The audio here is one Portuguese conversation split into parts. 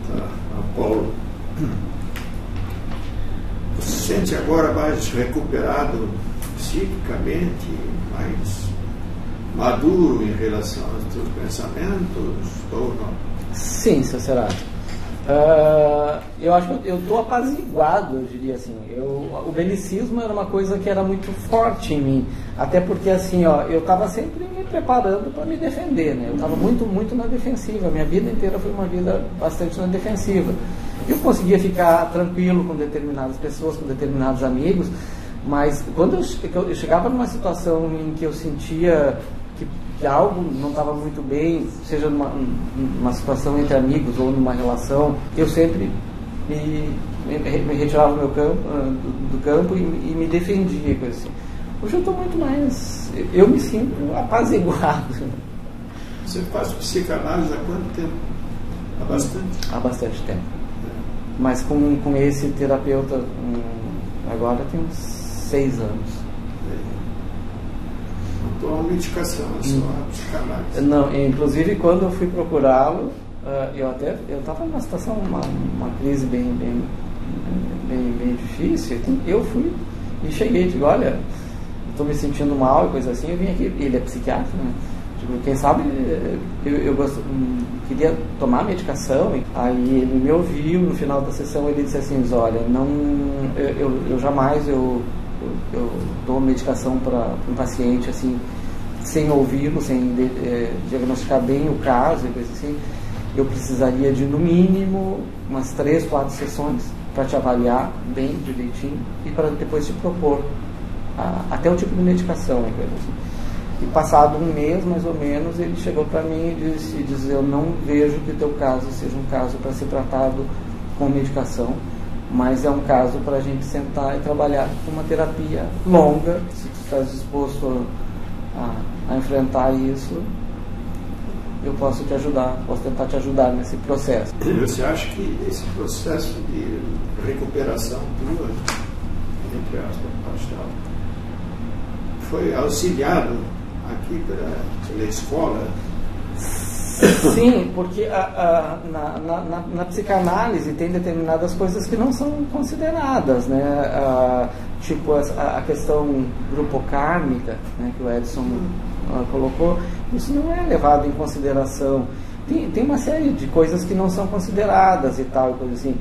pergunta a Paulo. Você se sente agora mais recuperado psiquicamente, mais maduro em relação aos seus pensamentos ou não? Sim, seu Cerato. Eu acho que eu estou apaziguado, eu diria assim. O belicismo era uma coisa que era muito forte em mim, até porque assim, eu estava sempre me preparando para me defender, né? Eu estava muito na defensiva. A minha vida inteira foi uma vida bastante na defensiva. Eu conseguia ficar tranquilo com determinadas pessoas, com determinados amigos, mas quando eu chegava numa situação em que eu sentia que algo não estava muito bem, seja numa situação entre amigos ou numa relação, eu sempre me retirava do campo e me defendia, coisa assim. Hoje eu estou muito mais, eu me sinto apaziguado. Você faz psicanálise há quanto tempo? Há bastante? Há bastante tempo. Mas com esse terapeuta agora tem uns 6 anos. Então a medicação, é só a psicanálise. Não, inclusive quando eu fui procurá-lo, eu estava numa situação, uma crise bem difícil. Então eu fui e cheguei e digo, olha, estou me sentindo mal e coisa assim, eu vim aqui, ele é psiquiatra, né? Tipo, quem sabe eu queria tomar medicação. Aí ele me ouviu, no final da sessão ele disse assim, olha, eu jamais dou medicação para um paciente assim, sem ouvi-lo, sem diagnosticar bem o caso e coisa assim. Eu precisaria de no mínimo umas 3, 4 sessões para te avaliar bem direitinho e para depois te propor até o tipo de medicação e coisa assim. E passado um mês, mais ou menos, ele chegou para mim e disse, eu não vejo que o teu caso seja um caso para ser tratado com medicação, mas é um caso para a gente sentar e trabalhar com uma terapia longa. Se tu estás disposto a enfrentar isso, eu posso te ajudar, posso tentar te ajudar nesse processo. Você acha que esse processo de recuperação tua, entre aspas, parcial, foi auxiliado aqui pela escola? Sim, porque na psicanálise tem determinadas coisas que não são consideradas, né? Tipo a questão grupocármica, né, que o Edson colocou, isso não é levado em consideração. Tem uma série de coisas que não são consideradas e tal, coisa assim.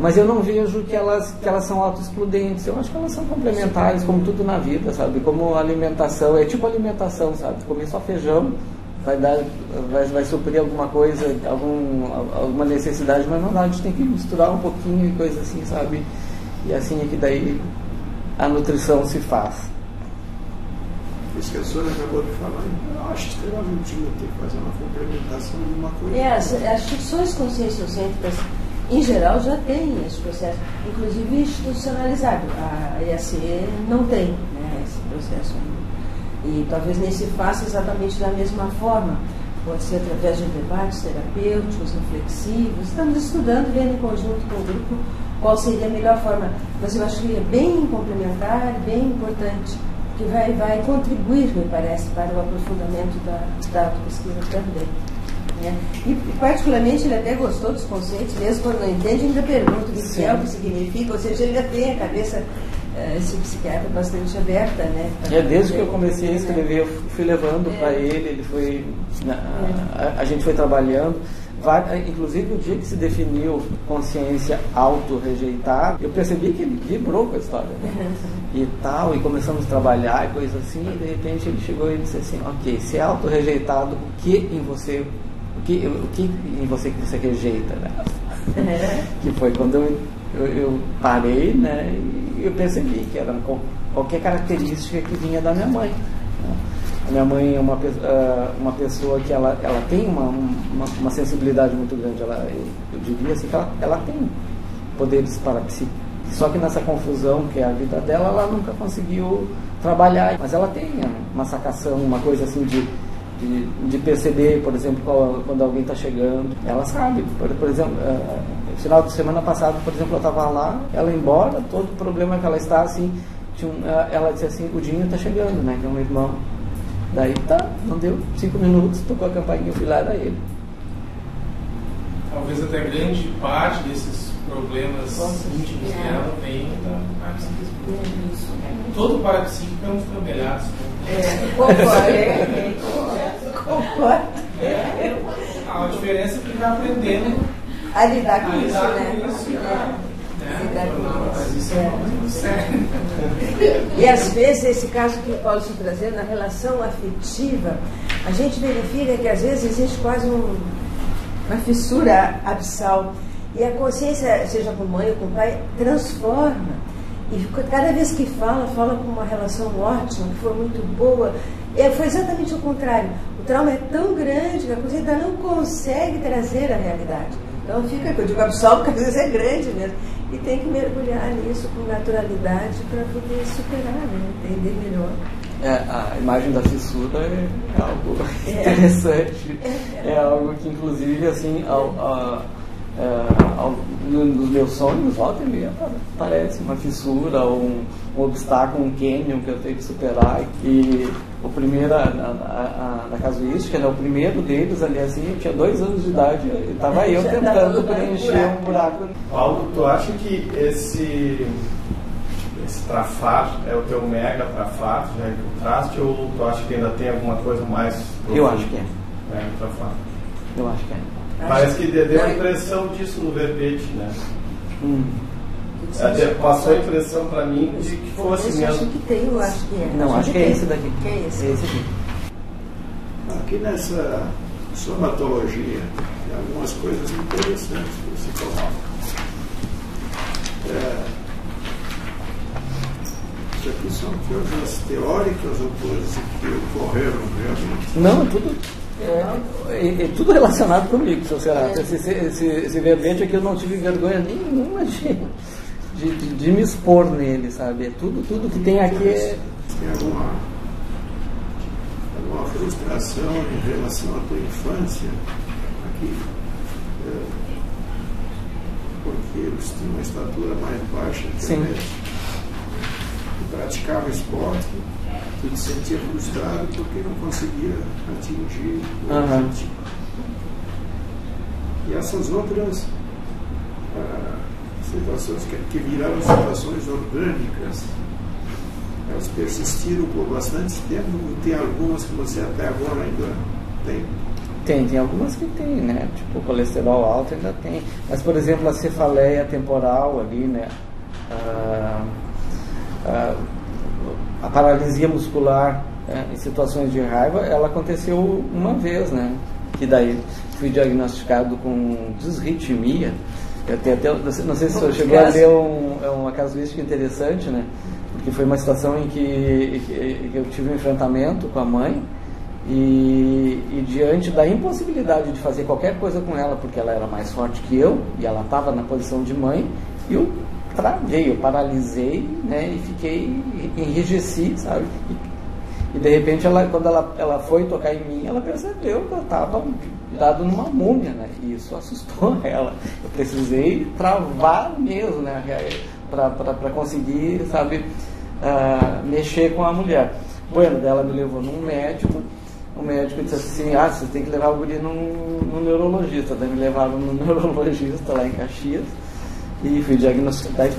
Mas eu não vejo que elas são autoexcludentes. Eu acho que elas são complementares, como tudo na vida, sabe? Como alimentação, é tipo alimentação, sabe? Comer só feijão vai suprir alguma coisa, alguma necessidade, mas não dá, a gente tem que misturar um pouquinho e coisa assim, sabe? E assim é que daí a nutrição se faz. Isso que a senhora acabou de falar, eu acho extremamente útil fazer uma complementação de uma coisa. As instituições conscienciocêntricas, em geral, já têm esse processo, inclusive institucionalizado. A EAC não tem, né, esse processo ainda. E talvez nem se faça exatamente da mesma forma. Pode ser através de debates terapêuticos, reflexivos. Estamos estudando, vendo em conjunto com o grupo qual seria a melhor forma. Mas eu acho que é bem complementar, bem importante, que vai contribuir, me parece, para o aprofundamento da autopesquisa também. Né? E particularmente ele até gostou dos conceitos, mesmo quando não entende, ainda pergunta o que é, o que significa, ou seja, ele ainda tem a cabeça, esse psiquiatra, bastante aberta, né? Desde que eu comecei a escrever, eu fui levando para ele foi, a gente foi trabalhando, inclusive o dia que se definiu consciência auto-rejeitada, eu percebi que ele vibrou com a história, né? E tal, e começamos a trabalhar e coisa assim, e de repente ele chegou e disse assim, ok, se é auto-rejeitado, o que em você que você rejeita, né? Que foi quando eu parei, né, e eu percebi que era qualquer característica que vinha da minha mãe, né? A minha mãe é uma pessoa que ela tem uma sensibilidade muito grande, eu diria assim que ela tem poderes parapsíquicos, só que nessa confusão que é a vida dela, ela nunca conseguiu trabalhar, mas ela tem uma sacação, uma coisa assim de perceber, por exemplo, quando alguém está chegando, ela sabe, por exemplo, no final de semana passado, por exemplo, eu estava lá, ela embora, todo o problema que ela está assim, ela disse assim, o Dinho está chegando, né, que é um irmão, daí não deu 5 minutos, tocou a campainha, eu fui lá, era ele. talvez até grande parte desses problemas íntimos dela vem da parapsíquica. Todo parapsíquico é um trabalhaço. Concordo. A diferença é que está aprendendo a lidar com isso, Mas isso é muito sério. E às vezes, esse caso que o Paulo está trazendo, na relação afetiva, a gente verifica que às vezes existe quase uma fissura abissal. E a consciência, seja com mãe ou com pai, transforma. E cada vez que fala com uma relação ótima, que foi muito boa. Foi exatamente o contrário. O trauma é tão grande que a consciência não consegue trazer a realidade. Então fica, eu digo abissal, porque às vezes é grande mesmo. E tem que mergulhar nisso com naturalidade para poder superar, né? Entender melhor. A imagem da fissura é algo interessante. É algo que, inclusive, assim, nos meus sonhos, volta e meia, parece uma fissura, um obstáculo, um cânion que eu tenho que superar. E o primeiro, na casuística, né, o primeiro deles ali, assim, eu tinha 2 anos de idade e estava eu tentando preencher um buraco. Paulo, tu acha que esse trafar é o teu mega trafar, já encontraste, ou tu acha que ainda tem alguma coisa mais profunda? Eu acho que é. Mega trafar. Eu acho que é. Parece que deu a impressão disso no verbete, né? Passou a impressão para mim de que fosse mesmo. Eu acho que tem, eu acho que é. Não, acho que é esse daqui. Que é esse? É esse aqui. Aqui nessa somatologia tem algumas coisas interessantes que você coloca. Isso aqui são coisas teóricas ou coisas que ocorreram realmente? Não, é tudo relacionado comigo, seu Cerato. Esse verbete aqui eu não tive vergonha nenhuma de me expor nele, sabe? É tudo que tem aqui é... Tem alguma frustração em relação à tua infância aqui? Porque eles tinham uma estatura mais baixa que Sim. E praticava esporte. Tu te sentia frustrado porque não conseguia atingir o objetivo. E essas outras situações que viraram situações orgânicas, elas persistiram por bastante tempo, e tem algumas que você até agora ainda tem. Tem algumas que tem, né? Tipo, o colesterol alto ainda tem. Mas, por exemplo, a cefaleia temporal ali, né? A paralisia muscular em situações de raiva, ela aconteceu uma vez, né? Que daí fui diagnosticado com disritmia. Eu tenho até, não sei se você chegou a ler uma casuística interessante, né? Porque foi uma situação em que eu tive um enfrentamento com a mãe e diante da impossibilidade de fazer qualquer coisa com ela, porque ela era mais forte que eu e ela estava na posição de mãe, eu travei, eu paralisei, né, e fiquei, enrijeci, sabe? E de repente, quando ela foi tocar em mim, ela percebeu que eu estava dado numa múmia, né? E isso assustou ela. Eu precisei travar mesmo, né, para conseguir, sabe, mexer com a mulher. Bueno, dela me levou num médico. O médico disse assim: você tem que levar o guri num neurologista. Daí me levaram no neurologista lá em Caxias. E fui diagnosticado,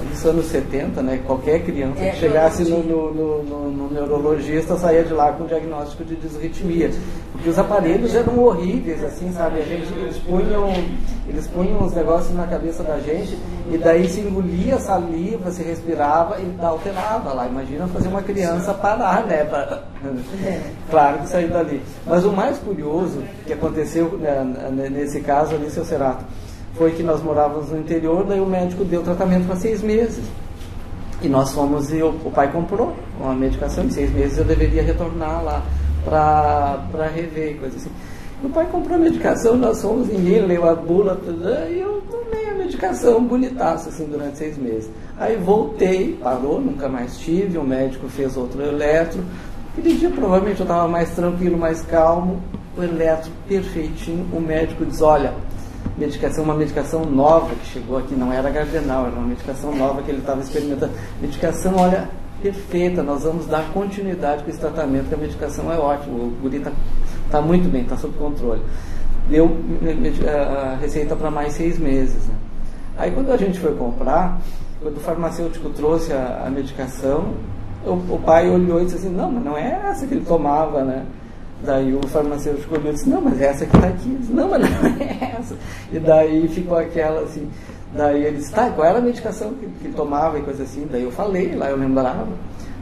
nos anos 70, né? Qualquer criança que chegasse no neurologista saía de lá com diagnóstico de disritmia. Porque os aparelhos eram horríveis, assim, sabe? Eles punham uns negócios na cabeça da gente e daí se engolia saliva, se respirava e alterava lá. Imagina fazer uma criança parar, né? Claro que saiu dali. Mas o mais curioso que aconteceu, né, nesse caso ali, seu Cerato, foi que nós morávamos no interior, daí o médico deu tratamento para 6 meses. E nós fomos e o pai comprou uma medicação, em 6 meses eu deveria retornar lá para rever, coisa assim. O pai comprou a medicação, nós fomos, ninguém leu a bula, e eu tomei a medicação bonitaça, assim, durante 6 meses. Aí voltei, parou, nunca mais tive, o médico fez outro eletro. Aquele dia provavelmente eu estava mais tranquilo, mais calmo, o eletro perfeitinho, o médico diz: olha, uma medicação nova que chegou aqui, não era Gardenal, era uma medicação nova que ele estava experimentando. Medicação, olha, perfeita, nós vamos dar continuidade com esse tratamento, que a medicação é ótima, o guri está muito bem, está sob controle. deu a receita para mais 6 meses. Né? Aí quando a gente foi comprar, quando o farmacêutico trouxe a medicação, o pai olhou e disse assim, não, mas não é essa que ele tomava, né? Daí o farmacêutico olhou e disse, não, mas essa que está aqui. Disse, não, mas não é essa. E daí ficou aquela assim, daí ele disse, tá, qual era a medicação que ele tomava e coisa assim. Daí eu falei, lá eu lembrava.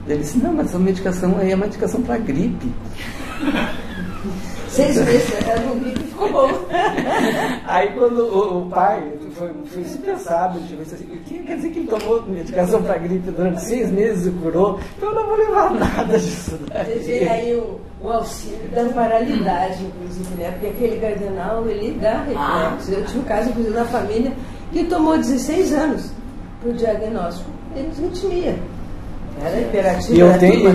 Daí ele disse, não, mas essa medicação aí é medicação para gripe. 6 meses, no gripe ficou bom. Aí quando o pai foi super sábio, ele disse assim, o que quer dizer que ele tomou medicação para gripe durante 6 meses e curou? Eu não vou levar nada disso daí. Você vê aí o auxílio da paralidade, inclusive, né? Porque aquele cardenal, ele dá reflexos. Eu tive um caso, inclusive, na família, que tomou 16 anos para o diagnóstico. Ele desmitimia. Era hiperativo. E eu tenho,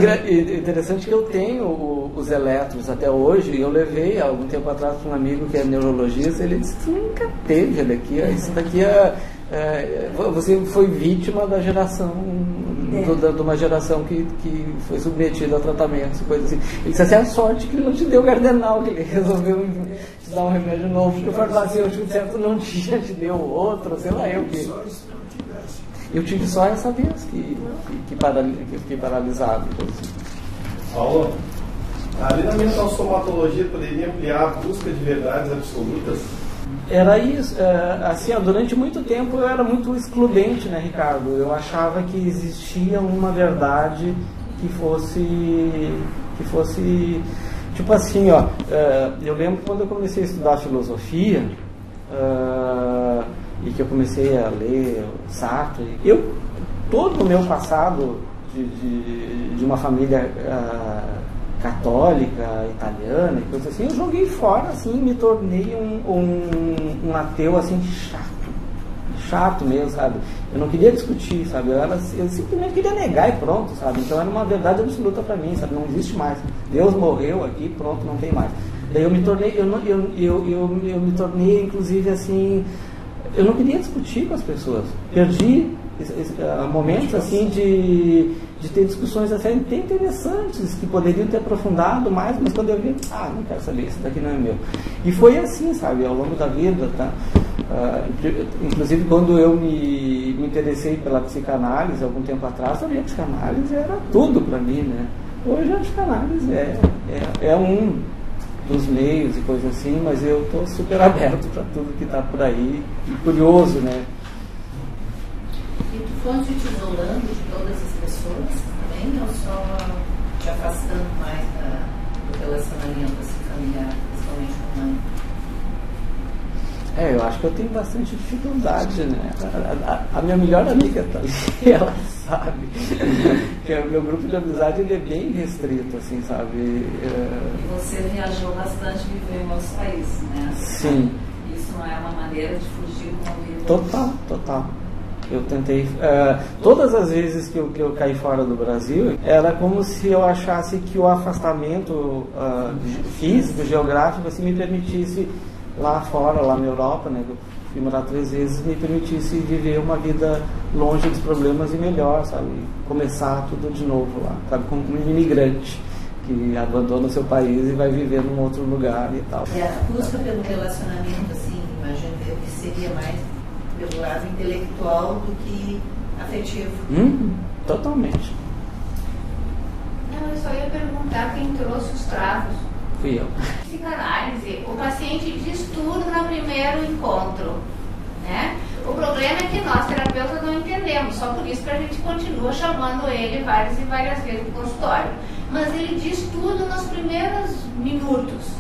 interessante que eu tenho os elétrons até hoje. Eu levei há algum tempo atrás para um amigo que é neurologista. Ele disse: nunca teve ele aqui. Isso daqui você foi vítima da geração, de uma geração que foi submetida a tratamentos e coisas assim. Ele disse assim: a sorte que ele não te deu cardenal, que ele resolveu te dar um remédio novo, porque o farmacêutico certo não tinha, te deu outro, sei lá eu que. Eu tive só essa vez que paralisado. Paulo, a lida mental somatologia poderia ampliar a busca de verdades absolutas? Era isso. Assim, durante muito tempo eu era muito excludente, né, Ricardo? Eu achava que existia uma verdade que fosse tipo assim, ó. Eu lembro quando eu comecei a estudar filosofia. E que eu comecei a ler Sartre, todo o meu passado de uma família católica, italiana e coisa assim, eu joguei fora, assim, me tornei um ateu, assim, chato mesmo, sabe? Eu não queria discutir, sabe? Eu simplesmente queria negar e pronto, sabe? Então era uma verdade absoluta para mim, sabe? Não existe mais. Deus morreu aqui, pronto, não tem mais. Daí eu me tornei, eu me tornei, inclusive, assim, eu não queria discutir com as pessoas. Perdi momentos assim de ter discussões até interessantes que poderiam ter aprofundado mais, mas quando eu vi, não quero saber, isso daqui não é meu. E foi assim, sabe, ao longo da vida, tá? Inclusive quando eu me interessei pela psicanálise algum tempo atrás, a minha psicanálise era tudo para mim, né? Hoje a psicanálise é um dos meios e coisas assim, mas eu estou super aberto para tudo que está por aí e curioso, né? E tu foste te isolando de todas as pessoas também, ou só te afastando mais do relacionamento assim, familiar, principalmente com a mãe? Eu acho que eu tenho bastante dificuldade, né? A minha melhor amiga tá ali, ela sabe que o meu grupo de amizade ele é bem restrito, assim, sabe? E você viajou bastante, viveu em outros países, né? Sim. Isso não é uma maneira de fugir do convívio? Total. Eu tentei, todas as vezes que eu caí fora do Brasil, era como se eu achasse que o afastamento físico, geográfico, assim, me permitisse lá fora, lá na Europa, né, eu fui morar 3 vezes, me permitisse viver uma vida longe dos problemas e melhor, sabe, começar tudo de novo lá, sabe, como um imigrante que abandona o seu país e vai viver num outro lugar e tal. E a busca pelo relacionamento, assim, imagino eu que seria mais pelo lado intelectual do que afetivo. Totalmente. Não, eu só ia perguntar quem trouxe os travos. Fui eu. Psicanálise, o paciente diz tudo no primeiro encontro, né? O problema é que nós, terapeutas, não entendemos, só por isso que a gente continua chamando ele várias e várias vezes no consultório. Mas ele diz tudo nos primeiros minutos.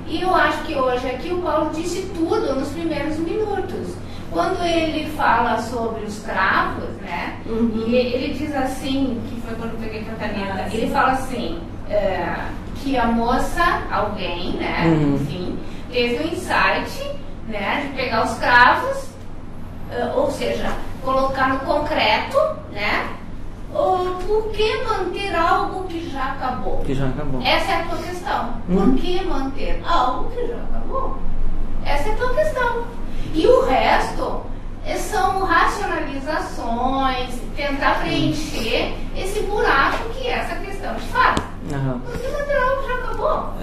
E eu acho que hoje aqui o Paulo disse tudo nos primeiros minutos. Quando ele fala sobre os cravos, né? E ele diz assim, que foi quando eu peguei a caneta, ele fala assim, que a moça, alguém, né, enfim, teve um insight, né, de pegar os cravos, ou seja, colocar no concreto, né, por que manter algo que já acabou? Que já acabou. Essa é a tua questão. Por que manter algo que já acabou? Essa é a tua questão. E o resto são racionalizações, tentar preencher esse buraco que essa questão te faz. Porque o material já acabou.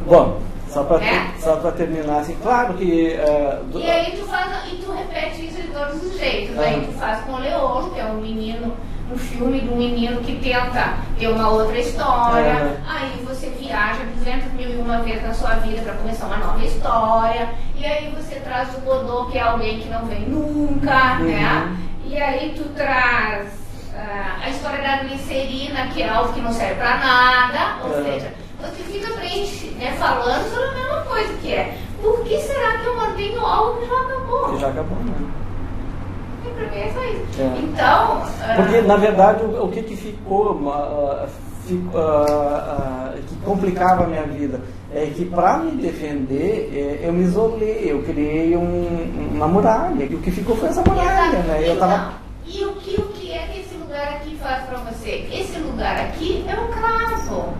Bom, só só para terminar assim, claro que... E aí tu repete isso de todos os jeitos. Aí tu faz com o Leon, que é um menino, um filme de um menino que tenta ter uma outra história. Aí você viaja 200.001 vezes na sua vida para começar uma nova história. E aí você traz o Godot, que é alguém que não vem nunca, né? E aí tu traz a história da glicerina, que é algo que não serve para nada. Ou seja, você fica falando sobre a mesma coisa, que é: por que será que eu mantenho algo que já acabou? Que já acabou, né? E pra mim é só isso. Então... Porque, na verdade, o que ficou... que complicava a minha vida é que, para me defender, eu me isolei, eu criei uma muralha, e o que ficou foi essa muralha, né? Eu tava... E o que é que esse lugar aqui faz para você? Esse lugar aqui é um cravo.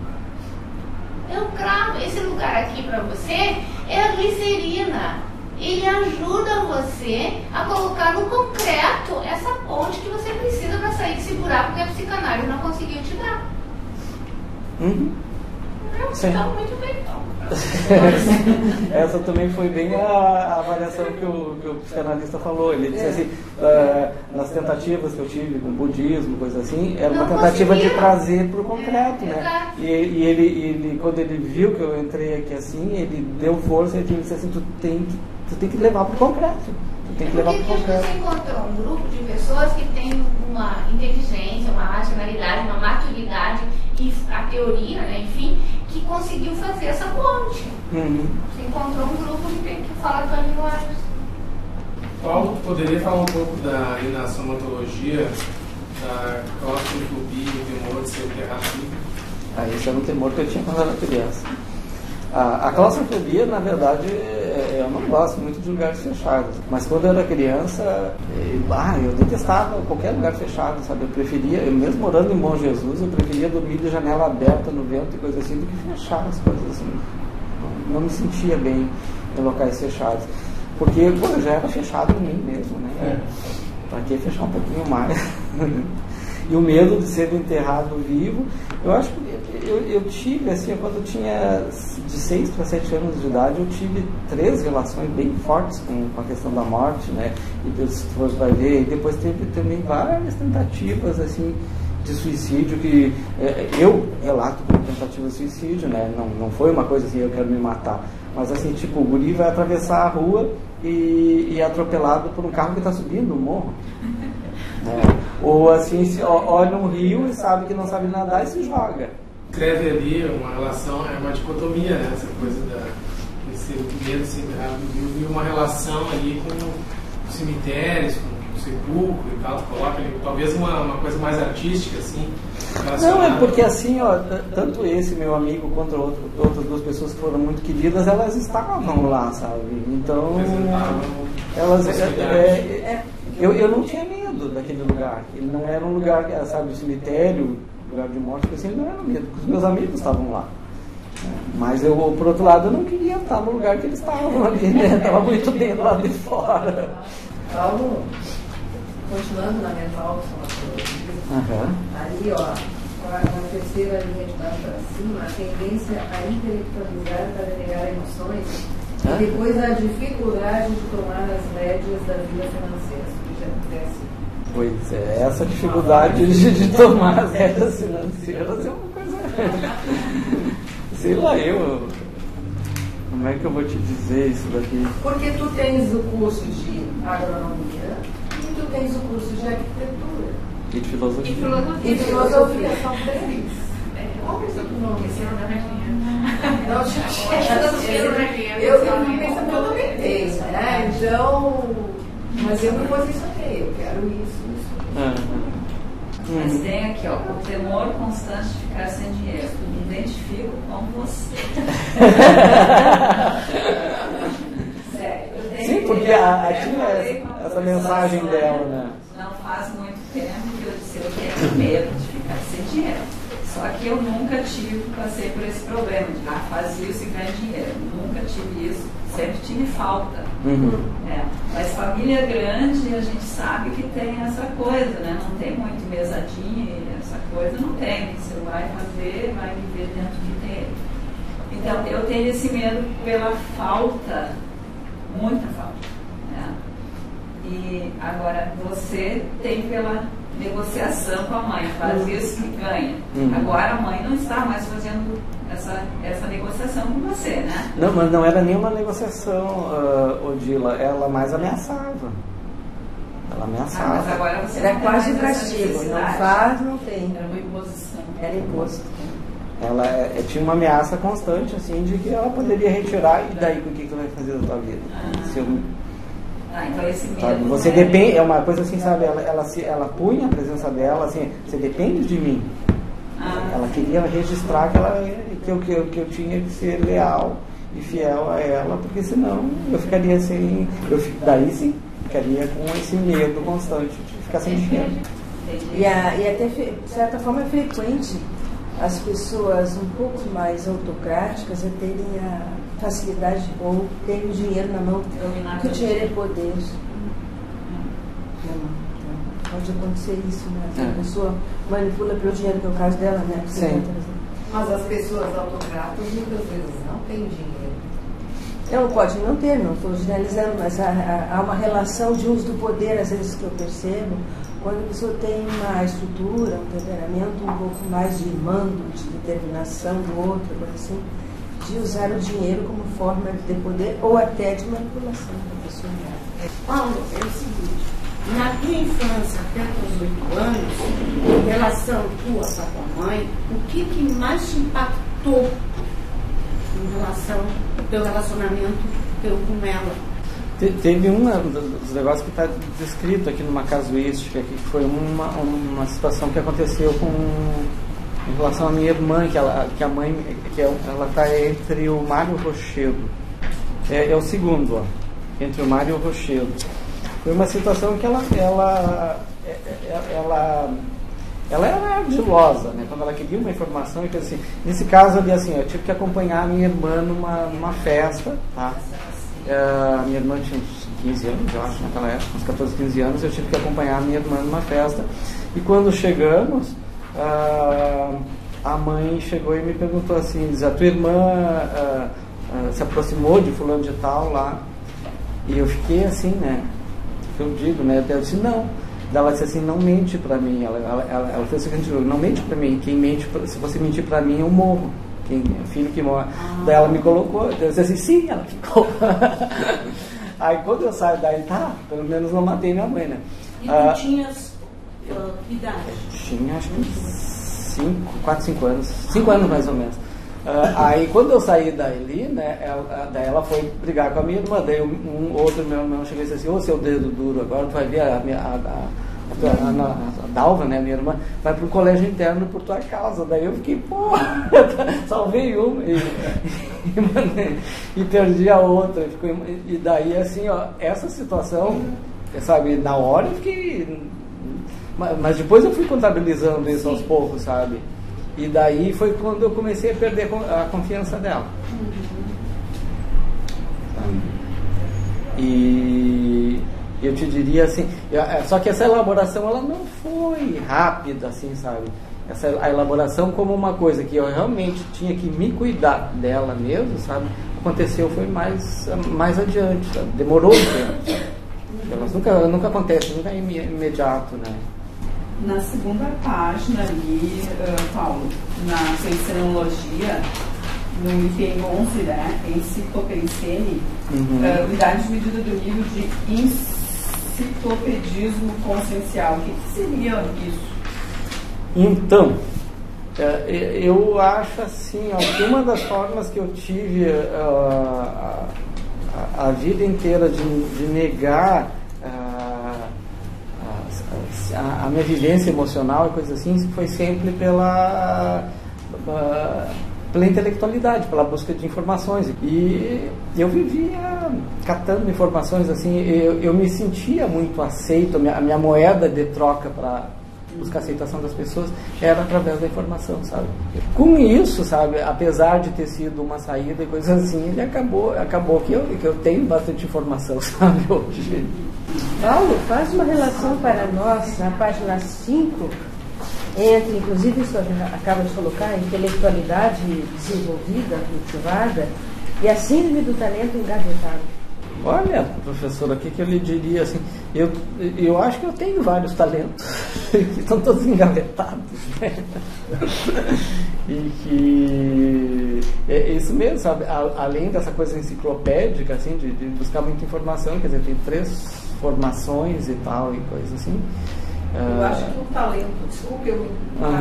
É um cravo. Esse lugar aqui para você é a glicerina. Ele ajuda você a colocar no concreto essa ponte que você precisa para sair desse buraco que a psicanálise não conseguiu te dar. Então, muito bem, então. Essa também foi bem a avaliação que o psicanalista falou. Ele disse assim, nas tentativas que eu tive com o budismo, coisa assim, era uma tentativa de trazer para o concreto, né? E ele, quando ele viu que eu entrei aqui assim, ele deu força e disse assim: tu tem que levar para o concreto. Porque você encontrou um grupo de pessoas que tem uma inteligência, uma racionalidade, uma maturidade e a teoria, né, enfim, que conseguiu fazer essa ponte. Você encontrou um grupo que fala tua linguagem. Paulo, poderia falar um pouco da somatologia, da claustrofobia e o temor de ser enterrado? Esse era um temor que eu tinha quando eu era criança. A claustrofobia, na verdade, eu não gosto muito de lugares fechados. Mas quando eu era criança, eu detestava qualquer lugar fechado, sabe? Eu preferia, mesmo morando em Bom Jesus, eu preferia dormir de janela aberta no vento e coisa assim, do que fechar as coisas assim. Não me sentia bem em locais fechados. Porque, eu já era fechado em mim mesmo, né? Pra que fechar um pouquinho mais? E o medo de ser enterrado vivo, eu acho que eu tive, assim, quando eu tinha de 6 para 7 anos de idade, eu tive 3 relações bem fortes com a questão da morte, né? E se você vai ver, e depois teve também várias tentativas, assim, de suicídio, que eu relato como tentativa de suicídio, né? Não foi uma coisa assim, eu quero me matar. Mas assim, tipo, o guri vai atravessar a rua e é atropelado por um carro que está subindo o morro. Ou assim, olha um rio e sabe que não sabe nadar e se joga. Escreve ali uma relação, é uma dicotomia, né? Essa coisa desse medo de ser enterrado no rio, e uma relação ali com os cemitérios, com o sepulcro e tal. Coloca ali talvez uma coisa mais artística, assim. Não, é porque assim, tanto esse meu amigo quanto outras 2 pessoas que foram muito queridas, elas estavam lá, sabe? Então, elas... Eu não tinha medo daquele lugar. Ele não era um lugar, sabe, o cemitério, lugar de morte, assim, ele não era medo, porque os meus amigos estavam lá. Mas eu, por outro lado, eu não queria estar no lugar que eles estavam ali, né? Estava muito bem do lado de fora. Paulo, continuando na mental, ali, na terceira linha de baixo para cima, a tendência a intelectualizar para negar emoções e depois a dificuldade de tomar as rédeas da vida financeira. Isso já acontece. Pois é, essa dificuldade de tomar as rédeas financeiras é uma coisa... Sei lá, como é que eu vou te dizer isso daqui? Porque tu tens o curso de agronomia e tu tens o curso de arquitetura. E de filosofia. E filosofia. São 3. Qual é o seu nome? Eu penso que eu também tenho, né? Então, mas eu me posicionei, eu quero isso. Mas tem aqui, o temor constante de ficar sem dinheiro. Me identifico com você. Sério. Sim, porque tinha essa mensagem dela, né? Não faz muito tempo que eu disse: eu tenho medo de ficar sem dinheiro. Só que eu nunca passei por esse problema de faz isso e ganha dinheiro. Nunca tive isso, sempre tive falta. Mas família grande, a gente sabe que tem essa coisa, né? Não tem muito mesadinha, essa coisa não tem. Você vai fazer, vai viver dentro do que tem. Então, eu tenho esse medo pela falta, muita falta, né? E agora, você tem pela negociação com a mãe, faz isso que ganha. Agora a mãe não está mais fazendo essa negociação com você, né? Não, mas não era nenhuma negociação, Odila, ela mais ameaçava. Ela ameaçava. Mas agora você Era não quase tem mais essa castigo, não necessidade. faz, não tem. Era uma imposição. Era imposto. Ela tinha uma ameaça constante, assim, de que ela poderia retirar, e daí o que você vai fazer da tua vida? Se eu, Então esse medo. sabe, você depende, é uma coisa assim, sabe, ela punha a presença dela, assim, você depende de mim. Ela queria registrar que eu tinha que ser leal e fiel a ela, porque senão eu ficaria sem. Daí sim, ficaria com esse medo constante de ficar sem dinheiro. E até, de certa forma, é frequente as pessoas um pouco mais autocráticas a terem a facilidade ou terem o dinheiro na mão, porque o dinheiro é poder. Pode acontecer isso, né? A pessoa manipula pelo dinheiro, que é o caso dela, né? Sim. Mas as pessoas autocratas muitas vezes não têm dinheiro. Não, pode não ter, não estou generalizando, mas há uma relação de uso do poder, às vezes, que eu percebo, quando a pessoa tem uma estrutura, um temperamento um pouco mais de mando, de determinação do outro, coisa assim, de usar o dinheiro como forma de ter poder ou até de manipulação da pessoa. Paulo, é o seguinte, na tua infância, até os 8 anos, em relação tua com a tua mãe, o que mais te impactou em relação ao teu relacionamento com ela? Teve um dos negócios que está descrito aqui numa casuística, que foi uma situação que aconteceu em relação à minha irmã, ela está entre o Mário Rochedo. É o segundo, ó, entre o Mário e o Rochedo. Foi uma situação que ela era ardilosa, né? Quando ela queria uma informação, e assim, nesse caso ali, assim, eu tive que acompanhar a minha irmã numa festa, tá? A minha irmã tinha uns 15 anos, eu acho, naquela época, uns 14, 15 anos, eu tive que acompanhar a minha irmã numa festa, e quando chegamos, a mãe chegou e me perguntou assim, diz, a tua irmã se aproximou de fulano de tal lá, e eu fiquei assim, né? Eu digo, né? Eu disse, não. Ela disse assim, não mente pra mim. Ela fez o seguinte, não mente pra mim. Quem mente, se você mentir pra mim, eu morro. O filho que morre. Daí ela me colocou, eu disse assim, sim, ela ficou. Aí quando eu saio daí, tá, pelo menos não matei minha mãe, né? E tu tinhas que idade? Tinha acho que 4, 5 anos. 5 anos mais ou menos. Aí quando eu saí daí, né, daí ela foi brigar com a minha irmã, daí outro meu irmão chegou e disse assim, ô seu dedo duro, agora tu vai ver a Dalva, né, minha irmã, vai pro colégio interno por tua causa. Daí eu fiquei, pô, salvei uma e perdi a outra. E daí assim, ó, essa situação, sabe, na hora eu fiquei, mas depois eu fui contabilizando isso aos poucos, sabe. E daí foi quando eu comecei a perder a confiança dela. E eu te diria assim, só que essa elaboração ela não foi rápida, assim, sabe? A elaboração como uma coisa que eu realmente tinha que me cuidar dela mesmo, sabe? Aconteceu foi mais adiante, sabe? Demorou um tempo, sabe? Elas nunca acontecem, nunca é imediato, né? Na segunda página ali, Paulo, na fenomenologia, no item 11, né, enciclopedicene, unidade de medida do nível de enciclopedismo consciencial. O que seria isso? Então, eu acho assim, ó, que uma das formas que eu tive a vida inteira de negar a minha vivência emocional e coisas assim foi sempre pela intelectualidade, pela busca de informações. E eu vivia catando informações assim, eu me sentia muito aceito, a minha moeda de troca para buscar a aceitação das pessoas era através da informação, sabe? Com isso, sabe, apesar de ter sido uma saída e coisas assim, ele acabou que eu tenho bastante informação, sabe, hoje. Paulo, faz uma relação para nós, na página 5, entre, inclusive, isso acaba de colocar, intelectualidade desenvolvida, cultivada, e a síndrome do talento engavetado. Olha, professora, o que eu lhe diria assim? Eu acho que eu tenho vários talentos que estão todos engavetados, né? E que é isso mesmo, sabe? Além dessa coisa enciclopédica, assim, de buscar muita informação, quer dizer, tem 3 formações e tal, e coisa assim. Eu acho que um talento, desculpe eu me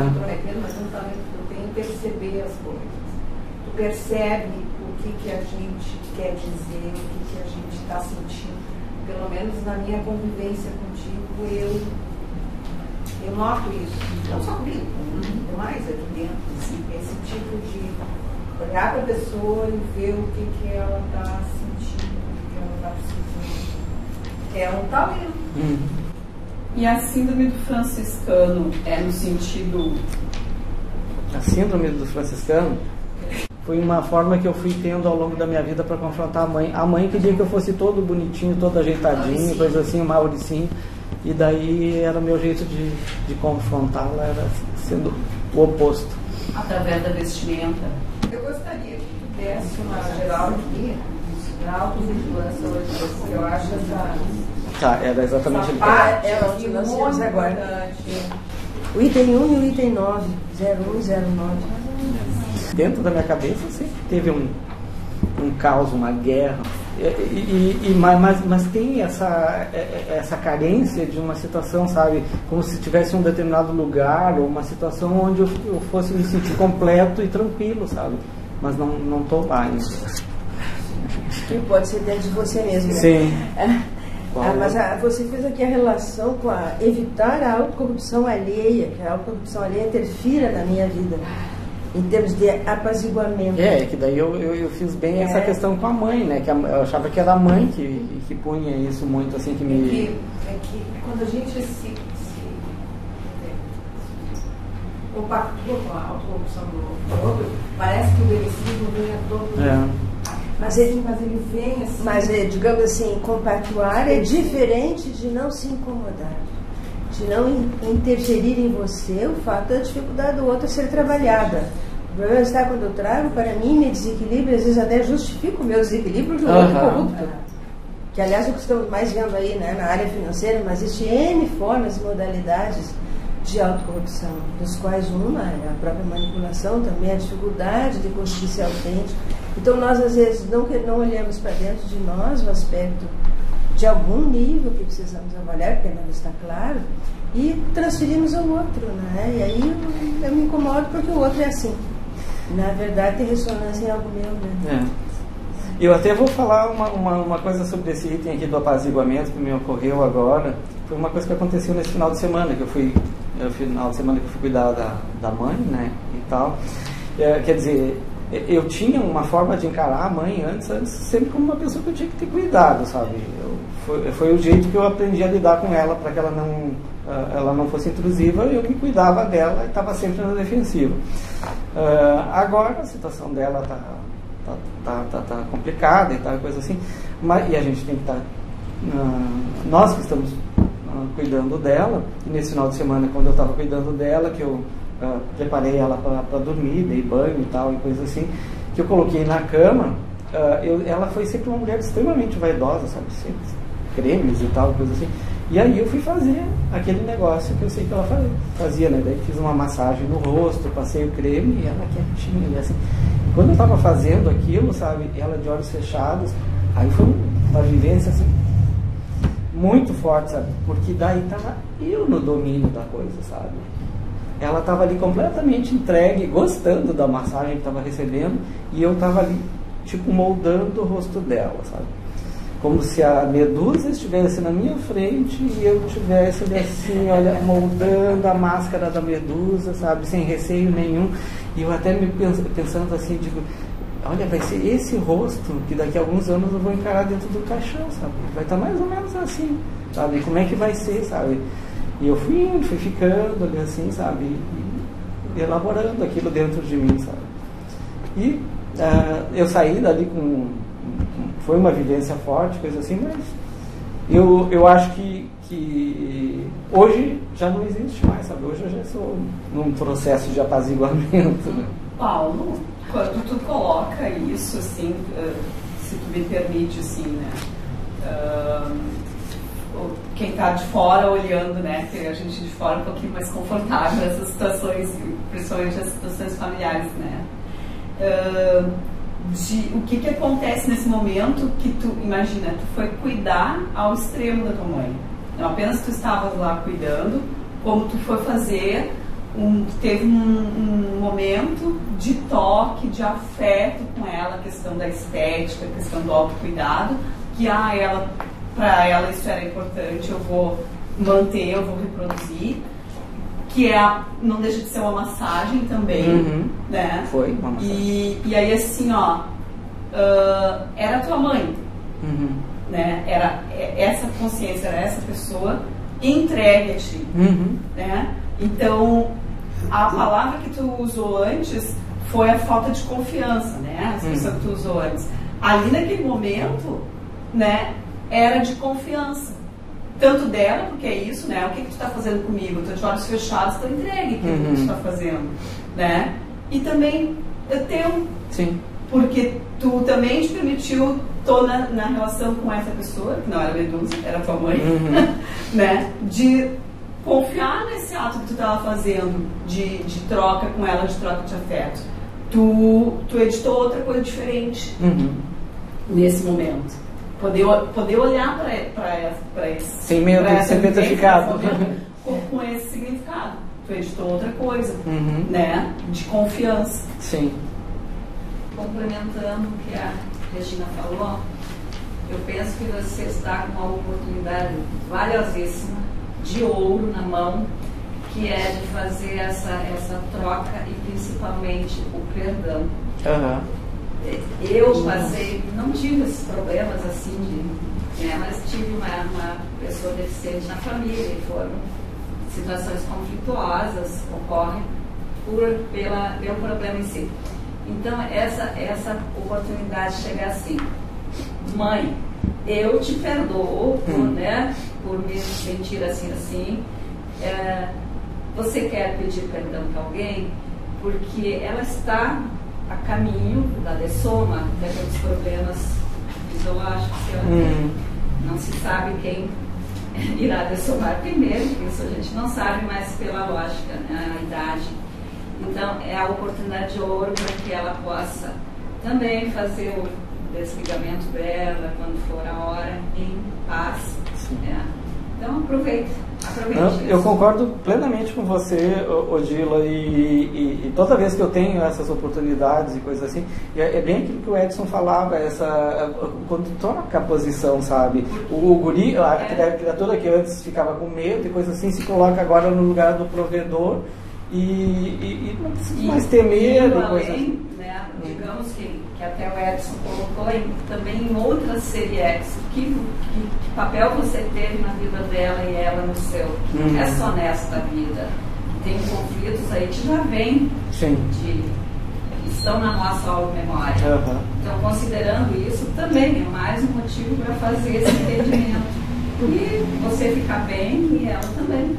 intrometendo, mas um talento que eu tenho é perceber as coisas. Tu percebe o que a gente quer dizer, o que a gente está sentindo. Pelo menos na minha convivência contigo, eu noto isso. Não só comigo, mais aqui dentro. Assim, esse tipo de olhar para a pessoa e ver o que ela está sentindo, o que ela está precisando. É um talento. E a síndrome do franciscano é no sentido... A síndrome do franciscano foi uma forma que eu fui tendo ao longo da minha vida para confrontar a mãe. A mãe queria que eu fosse todo bonitinho, todo ajeitadinho, coisa assim, um Mauricinho. E daí era o meu jeito de confrontá-la, era sendo o oposto. Através da vestimenta. Eu gostaria que tu desse uma geral aqui, na autovigilância hoje, eu acho essa... Tá, era exatamente Ela onde nós temos agora. O item 1 e o item 9, 01 e 09. Dentro da minha cabeça sempre teve um caos, uma guerra. Mas tem essa carência de uma situação, sabe? Como se tivesse um determinado lugar ou uma situação onde eu fosse me sentir completo e tranquilo, sabe? Mas não estou lá ainda. Que pode ser dentro de você mesmo, né? Sim. Mas você fez aqui a relação com evitar a autocorrupção alheia, que a autocorrupção alheia interfira na minha vida, em termos de apaziguamento. Que daí eu fiz bem essa questão com a mãe, né? Que eu achava que era a mãe que punha isso muito, assim, que me... É que quando a gente se compactua com a autocorrupção do outro, parece que o beneficio vem a todo... Mas ele vem assim. Mas, digamos assim, compactuar é diferente de não se incomodar, de não interferir em você o fato da dificuldade do outro ser trabalhada. O problema está quando eu trago para mim me desequilíbrio, às vezes até justifico o meu desequilíbrio do outro corrupto. Que, aliás, é o que estamos mais vendo aí, né, na área financeira, mas existem N formas e modalidades de autocorrupção, dos quais uma é a própria manipulação, também a dificuldade de conseguir ser autêntico. Então nós às vezes não olhamos para dentro de nós o aspecto de algum nível que precisamos avaliar, porque não está claro, e transferimos ao outro, né? E aí eu me incomodo porque o outro é assim. Na verdade tem ressonância em algo meu, né? Eu até vou falar uma coisa sobre esse item aqui do apaziguamento que me ocorreu agora. Foi uma coisa que aconteceu nesse final de semana, que eu fui cuidar da mãe, né, e tal. Quer dizer, eu tinha uma forma de encarar a mãe antes sempre como uma pessoa que eu tinha que ter cuidado, sabe? Foi o jeito que eu aprendi a lidar com ela, para que ela não fosse intrusiva, eu me cuidava dela e estava sempre na defensiva. Agora a situação dela tá complicada e tal, coisa assim, e a gente tem que estar... nós que estamos cuidando dela, e nesse final de semana, quando eu estava cuidando dela, que eu preparei ela para dormir, dei banho e tal, e coisa assim, que eu coloquei na cama, ela foi sempre uma mulher extremamente vaidosa, sabe, sempre cremes e tal, coisa assim, e aí eu fui fazer aquele negócio que eu sei que ela fazia, né, daí fiz uma massagem no rosto, passei o creme, e ela quietinha, e assim, e quando eu estava fazendo aquilo, sabe, ela de olhos fechados, aí foi uma vivência assim, muito forte, sabe? Porque daí estava eu no domínio da coisa, sabe? Ela estava ali completamente entregue, gostando da massagem que estava recebendo, e eu estava ali, tipo, moldando o rosto dela, sabe? Como se a medusa estivesse na minha frente e eu estivesse ali assim, olha, moldando a máscara da medusa, sabe? Sem receio nenhum. E eu até me pensando assim, digo... Olha, vai ser esse rosto que daqui a alguns anos eu vou encarar dentro do caixão, sabe? Vai estar mais ou menos assim, sabe? E como é que vai ser, sabe? E eu fui ficando ali assim, sabe? E elaborando aquilo dentro de mim, sabe? E eu saí dali foi uma vivência forte, coisa assim, mas eu acho que que hoje já não existe mais, sabe? Hoje eu já estou num processo de apaziguamento. Né? Paulo, quando tu coloca isso, assim, se tu me permite, assim, né? Quem está de fora olhando, né? Que a gente de fora é um pouquinho mais confortável nessas situações, principalmente as situações familiares, né? O que acontece nesse momento que tu, imagina, tu foi cuidar ao extremo da tua mãe. Não apenas tu estavas lá cuidando, como tu foi fazer, teve um momento de toque, de afeto com ela, a questão da estética, a questão do autocuidado, que para ela isso era importante, eu vou manter, eu vou reproduzir, que não deixa de ser uma massagem também, né? Foi uma massagem. E aí assim, ó, era tua mãe, né? Era essa consciência, era essa pessoa entregue a ti, né? Então, a palavra que tu usou antes foi a falta de confiança, né? A expressão que tu usou antes. Ali naquele momento, né, era de confiança. Tanto dela, porque é isso, né? O que tu está fazendo comigo? Estou de olhos fechados, estou entregue o que tu está fazendo, né? E também teu. Sim. Porque tu também te permitiu, tô na relação com essa pessoa, que não era Medusa, era tua mãe, né? De confiar nesse ato que tu estava fazendo, de troca com ela, de troca de afeto. Tu editou outra coisa diferente nesse momento. Poder olhar para esse... Sem medo de ser petrificado. Com esse significado. Tu editou outra coisa, né? De confiança. Sim. Complementando o que a Regina falou, eu penso que você está com uma oportunidade valiosíssima, de ouro na mão, que é de fazer essa troca e principalmente o perdão. Eu passei, não tive esses problemas assim, mas tive uma pessoa deficiente na família e foram situações conflituosas, ocorrem pelo problema em si. Então, essa oportunidade de chegar assim, mãe, eu te perdoo por me sentir assim. Você quer pedir perdão para alguém? Porque ela está a caminho da dessoma, daqueles problemas fisiológicos que ela tem. Não se sabe quem irá dessomar primeiro, isso a gente não sabe, mas pela lógica, né, a idade. Então, é a oportunidade de ouro para que ela possa também fazer o desligamento dela quando for a hora, em paz. Então, aproveite. Eu concordo plenamente com você, Odila, e toda vez que eu tenho essas oportunidades e coisas assim, é bem aquilo que o Edson falava, quando troca a posição, sabe? O guri, a criatura que antes ficava com medo e coisas assim, se coloca agora no lugar do provedor e não precisa mais ter medo e coisas assim. Né, digamos que até o Edson colocou também em outra série X, que papel você teve na vida dela e ela no seu, que é só nesta vida, tem conflitos aí que já vêm, estão na nossa memória. Então, considerando isso, também é mais um motivo para fazer esse entendimento. E você ficar bem e ela também.